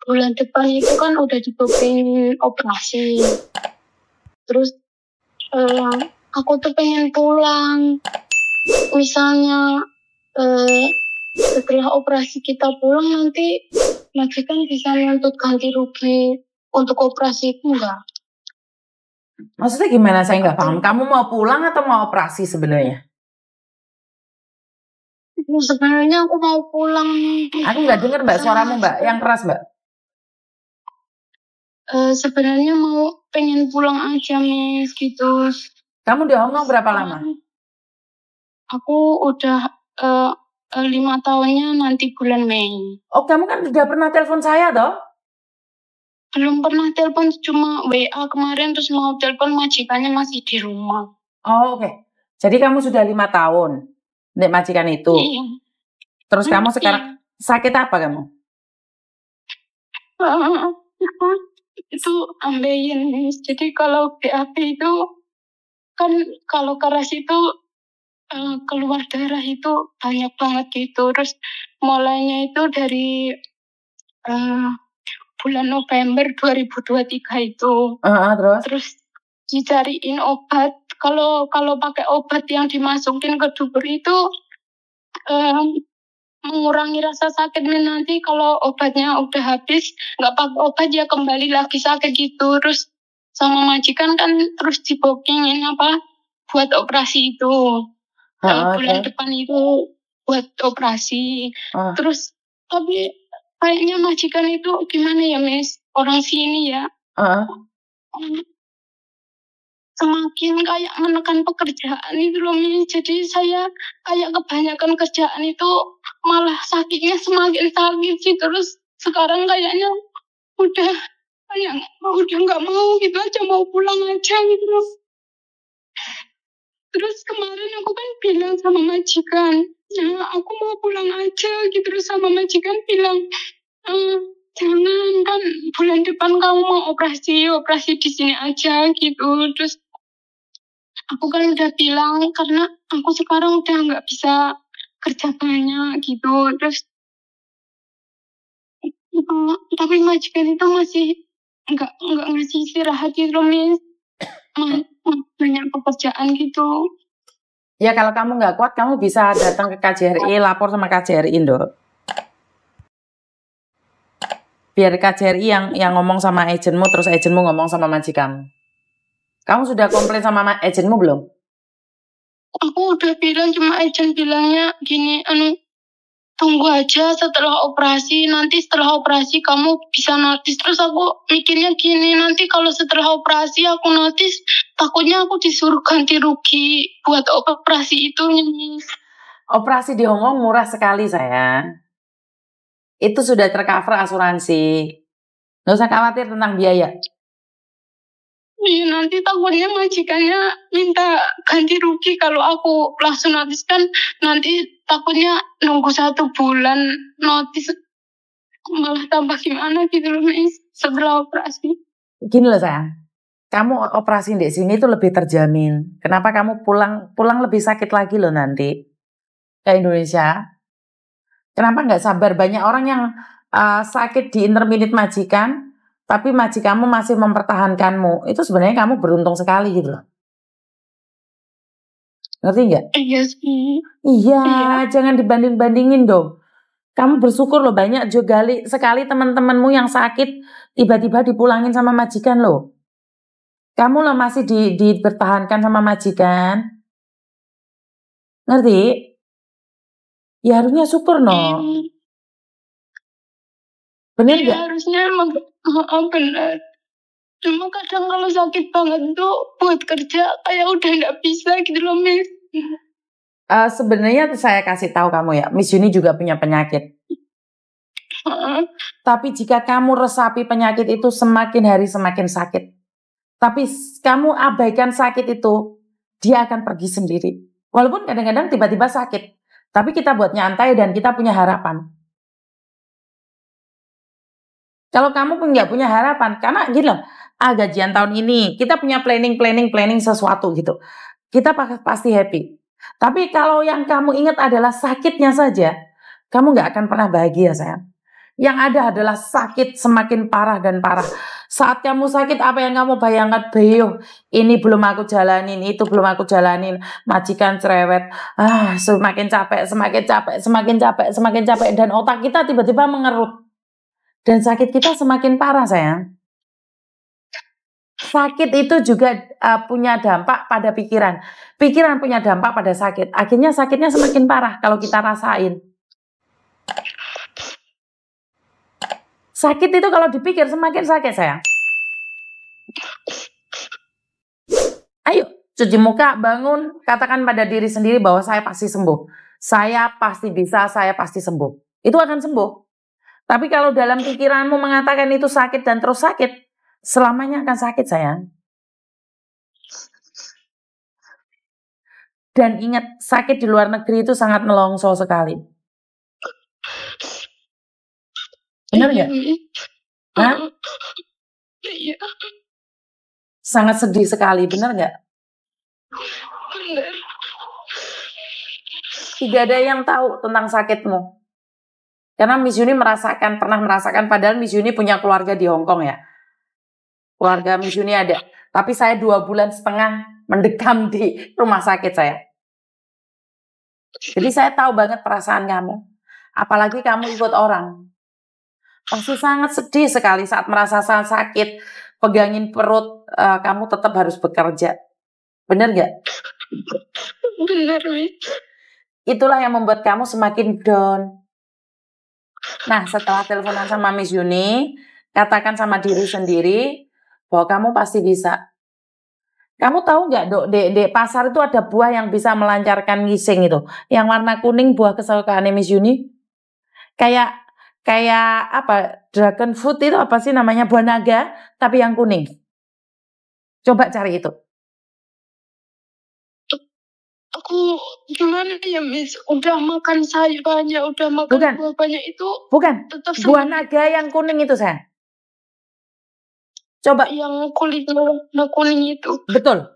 bulan depan itu kan udah di-booking operasi. Terus aku tuh pengen pulang. Misalnya setelah operasi kita pulang nanti majikan bisa menuntut ganti rugi untuk operasi itu enggak? Maksudnya gimana? Saya nggak paham. Kamu mau pulang atau mau operasi sebenarnya? Sebenarnya aku mau pulang. Aku nggak dengar Mbak suaramu Mbak, yang keras Mbak. Sebenarnya pengen pulang aja Miss gitu. Kamu di Hongkong berapa lama? Aku udah 5 tahunnya nanti bulan Mei. Oh kamu kan sudah pernah telepon saya toh? Belum pernah telepon, cuma WA kemarin, terus mau telepon majikannya masih di rumah. Oh oke. Jadi kamu sudah 5 tahun nek majikan itu. Iya. Terus kamu sekarang sakit apa kamu? Itu ambeien. Jadi kalau BAB itu kan kalau keras itu keluar darah itu banyak banget gitu. Terus mulainya itu dari bulan November 2023 itu. Terus dicariin obat. Kalau pakai obat yang dimasukin ke dubur itu mengurangi rasa sakitnya. Nanti kalau obatnya udah habis, nggak pakai obat ya kembali lagi sakit gitu. Terus sama majikan kan terus dibookingin buat operasi itu. Bulan depan itu buat operasi. Terus tapi kayaknya majikan itu gimana ya Miss? Orang sini ya. Semakin kayak menekan pekerjaan itu loh Miss. Jadi saya kayak kebanyakan kerjaan itu malah sakitnya semakin sakit sih. Terus sekarang kayaknya udah nggak mau gitu aja, mau pulang aja gitu loh. Terus kemarin aku kan bilang sama majikan, ya aku mau pulang aja gitu. Terus sama majikan bilang, jangan, kan bulan depan kamu mau operasi di sini aja gitu. Terus aku kan udah bilang karena aku sekarang udah nggak bisa kerja banyak gitu. Terus tapi majikan itu masih nggak ngasih istirahat gitu loh Miss. Banyak pekerjaan gitu. Ya kalau kamu nggak kuat, kamu bisa datang ke KJRI, lapor sama KJRI Indo. Biar KJRI yang ngomong sama agenmu, terus agenmu ngomong sama majikan. Kamu sudah komplain sama agenmu belum? Aku udah bilang, cuma agen bilangnya gini, tunggu aja setelah operasi, nanti setelah operasi kamu bisa notis. Terus aku mikirnya gini, nanti kalau setelah operasi aku notis, takutnya aku disuruh ganti rugi buat operasi itu. Operasi di Hongkong murah sekali sayang. Itu sudah tercover asuransi. Nggak usah khawatir tentang biaya. Iya, nanti takutnya majikannya minta ganti rugi kalau aku langsung notis, kan nanti takutnya nunggu 1 bulan notis, malah tambah gimana gitu loh Miss setelah operasi. Gini loh sayang, kamu operasi di sini itu lebih terjamin. Kenapa kamu pulang lebih sakit lagi loh nanti ke Indonesia? Kenapa nggak sabar? Banyak orang yang sakit di intermediate majikan, tapi majikanmu masih mempertahankanmu. Itu sebenarnya kamu beruntung sekali gitu loh. Ngerti nggak? Iya sih. Iya, jangan dibanding-bandingin dong. Kamu bersyukur loh, banyak juga sekali teman-temanmu yang sakit tiba-tiba dipulangin sama majikan loh. Kamu loh masih dipertahankan sama majikan. Ngerti? Ya harusnya syukur no. Bener nggak? Iya harusnya emang bener. Cuma kadang kalau sakit banget tuh buat kerja kayak udah nggak bisa gitu loh Miss. Sebenarnya saya kasih tahu kamu ya, Miss Yuni juga punya penyakit. Tapi jika kamu resapi penyakit itu semakin hari semakin sakit. Tapi kamu abaikan sakit itu, dia akan pergi sendiri. Walaupun kadang-kadang tiba-tiba sakit. Tapi kita buat nyantai dan kita punya harapan. Kalau kamu pun nggak punya harapan, karena gini loh, gajian tahun ini, kita punya planning sesuatu gitu. Kita pasti happy. Tapi kalau yang kamu ingat adalah sakitnya saja, kamu nggak akan pernah bahagia sayang. Yang ada adalah sakit semakin parah dan parah. Saat kamu sakit, apa yang kamu bayangkan? Beo, ini belum aku jalanin, itu belum aku jalanin. Majikan cerewet. Semakin capek, semakin capek, semakin capek, semakin capek. Dan otak kita tiba-tiba mengerut. Dan sakit kita semakin parah, sayang. Sakit itu juga punya dampak pada pikiran. Pikiran punya dampak pada sakit. Akhirnya sakitnya semakin parah kalau kita rasain. Sakit itu kalau dipikir semakin sakit, sayang. Ayo, cuci muka, bangun, katakan pada diri sendiri bahwa saya pasti sembuh. Saya pasti bisa, saya pasti sembuh. Itu akan sembuh. Tapi kalau dalam pikiranmu mengatakan itu sakit dan terus sakit, selamanya akan sakit, sayang. Dan ingat, sakit di luar negeri itu sangat melongso sekali. Benar nggak? Hah? Iya. Sangat sedih sekali, benar nggak? Benar. Tidak ada yang tahu tentang sakitmu. Karena Miss Yuni pernah merasakan, padahal Miss Yuni punya keluarga di Hong Kong ya. Keluarga Miss Yuni ada. Tapi saya 2,5 bulan mendekam di rumah sakit saya. Jadi saya tahu banget perasaan kamu. Apalagi kamu ikut orang. Pasti sangat sedih sekali saat merasa sakit, pegangin perut, kamu tetap harus bekerja. Benar nggak? Benar, Miss. Itulah yang membuat kamu semakin down. Nah, setelah teleponan sama Miss Yuni, katakan sama diri sendiri bahwa kamu pasti bisa. Kamu tahu nggak, Dok, di pasar itu ada buah yang bisa melancarkan ngising itu. Yang warna kuning, buah kesukaan Miss Yuni. Kayak apa, dragon fruit itu apa sih namanya, buah naga tapi yang kuning. Coba cari itu. Aku gimana ya, Miss? Udah makan sayur banyak, udah makan buah banyak itu. Bukan. Tetap buah naga yang kuning itu, sayang. Coba. Yang kulitnya warna kuning itu. Betul.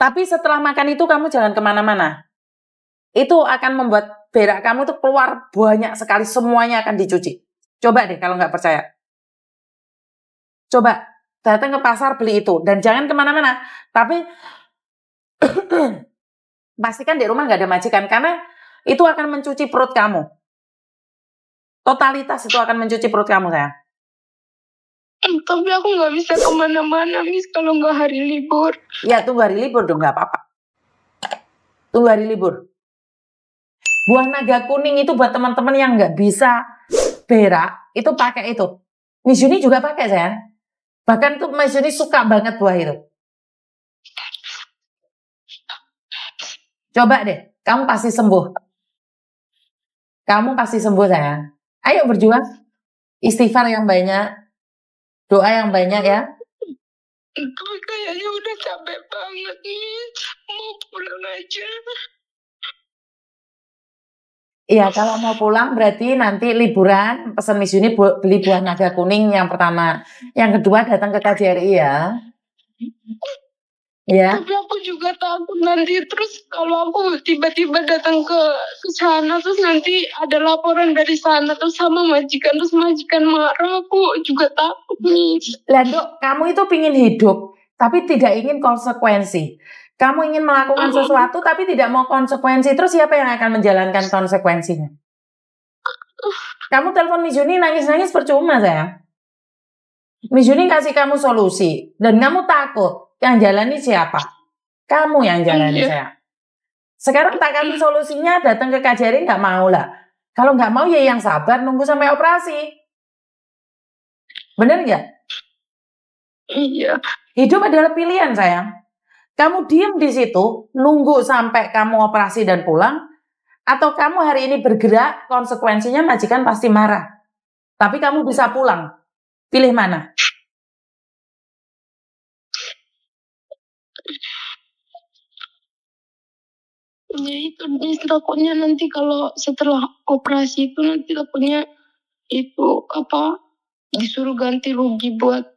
Tapi setelah makan itu kamu jangan kemana-mana. Itu akan membuat berak kamu tuh keluar banyak sekali, semuanya akan dicuci. Coba deh kalau nggak percaya. Coba datang ke pasar beli itu dan jangan kemana-mana. Tapi pastikan di rumah nggak ada majikan karena itu akan mencuci perut kamu. Totalitas itu akan mencuci perut kamu, sayang. Tapi aku nggak bisa kemana-mana, Miss, kalau nggak hari libur. Ya tunggu hari libur dong, nggak apa-apa. Tunggu hari libur. Buah naga kuning itu buat teman-teman yang nggak bisa berak, itu pakai itu. Miss Yuni juga pakai, sayang. Bahkan tuh Miss Yuni suka banget buah itu. Coba deh, kamu pasti sembuh. Kamu pasti sembuh, sayang. Ayo berjuang. Istighfar yang banyak. Doa yang banyak ya. Aku kayaknya udah capek banget, Miss. Mau pulang aja. Iya, kalau mau pulang berarti nanti liburan pesan Miss Yuni beli buah naga kuning yang pertama. Yang kedua datang ke KJRI ya. Ya. Tapi aku juga takut nanti terus kalau aku tiba-tiba datang ke sana terus nanti ada laporan dari sana terus sama majikan terus majikan marah, aku juga takut, Miss. Lah, Dok, kamu itu pingin hidup tapi tidak ingin konsekuensi. Kamu ingin melakukan sesuatu tapi tidak mau konsekuensi. Terus siapa yang akan menjalankan konsekuensinya? Kamu telepon Miss Yuni nangis-nangis percuma, sayang. Miss Yuni kasih kamu solusi. Dan kamu takut. Yang jalani siapa? Kamu yang jalani, sayang. Sekarang tak kasih solusinya, datang ke KJRI nggak mau lah. Kalau nggak mau ya yang sabar nunggu sampai operasi. Bener nggak? Iya. Hidup adalah pilihan, sayang. Kamu diem di situ, nunggu sampai kamu operasi dan pulang, atau kamu hari ini bergerak, konsekuensinya majikan pasti marah. Tapi kamu bisa pulang. Pilih mana? Ya itu, takutnya nanti kalau setelah operasi itu nanti takutnya itu apa disuruh ganti rugi buat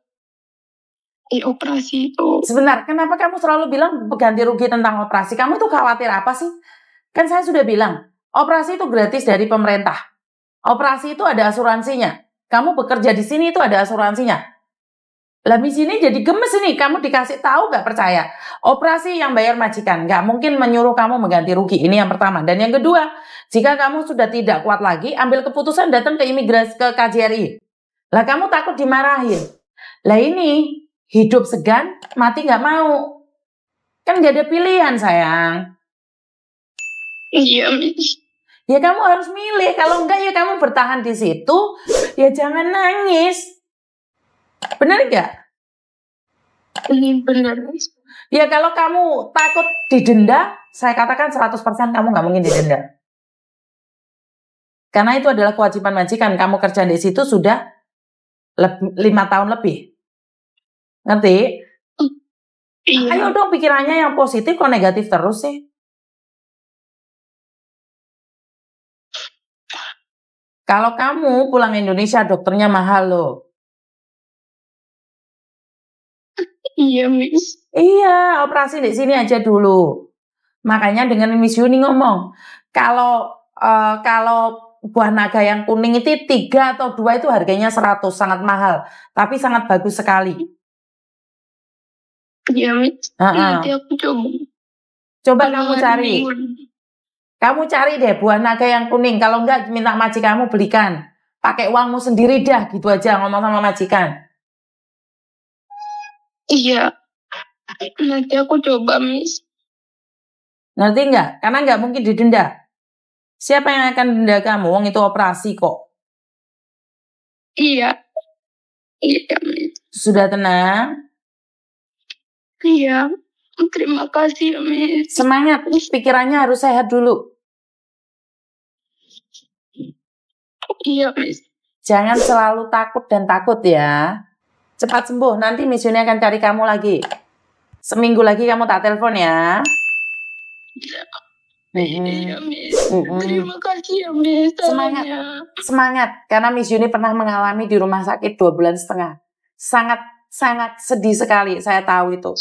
operasi itu. Sebentar, kenapa kamu selalu bilang ganti rugi tentang operasi? Kamu tuh khawatir apa sih? Kan saya sudah bilang, operasi itu gratis dari pemerintah. Operasi itu ada asuransinya. Kamu bekerja di sini itu ada asuransinya. Lah di sini jadi gemes ini, kamu dikasih tahu nggak percaya. Operasi yang bayar majikan, nggak mungkin menyuruh kamu mengganti rugi. Ini yang pertama. Dan yang kedua, jika kamu sudah tidak kuat lagi, ambil keputusan datang ke imigrasi, ke KJRI. Lah kamu takut dimarahin. Lah ini hidup segan, mati nggak mau. Kan nggak ada pilihan sayang. Iya, Miss. Ya kamu harus milih. Kalau enggak ya kamu bertahan di situ. Ya jangan nangis. Benar nggak? Benar, Miss. Ya kalau kamu takut didenda, saya katakan 100% kamu nggak mungkin didenda. Karena itu adalah kewajiban majikan. Kamu kerja di situ sudah 5 tahun lebih. Ngerti? Iya. Ayo dong pikirannya yang positif kok negatif terus sih. Kalau kamu pulang Indonesia dokternya mahal loh. Iya, Miss. Iya, operasi di sini aja dulu. Makanya dengan Miss Yuni ngomong, kalau buah naga yang kuning itu 3 atau 2 itu harganya 100, sangat mahal, tapi sangat bagus sekali. Iya, Miss. Nanti aku coba. Coba kamu cari. Kamu cari deh buah naga yang kuning. Kalau enggak minta majikanmu belikan. Pakai uangmu sendiri dah, gitu aja ngomong sama majikan. Iya. Nanti aku coba, Miss. Ngerti enggak? Karena enggak mungkin didenda. Siapa yang akan denda kamu? Wong itu operasi kok. Iya. Iya, Miss. Sudah tenang? Iya. Terima kasih, Miss. Semangat. Pikirannya harus sehat dulu. Iya, Miss. Jangan selalu takut dan takut ya. Cepat sembuh. Nanti Miss Yuni akan cari kamu lagi. Seminggu lagi kamu tak telepon ya. Iya, Miss. Terima kasih ya, Miss. Semangat. Semangat. Karena Miss Yuni pernah mengalami di rumah sakit 2,5 bulan. Sangat sedih sekali. Saya tahu itu.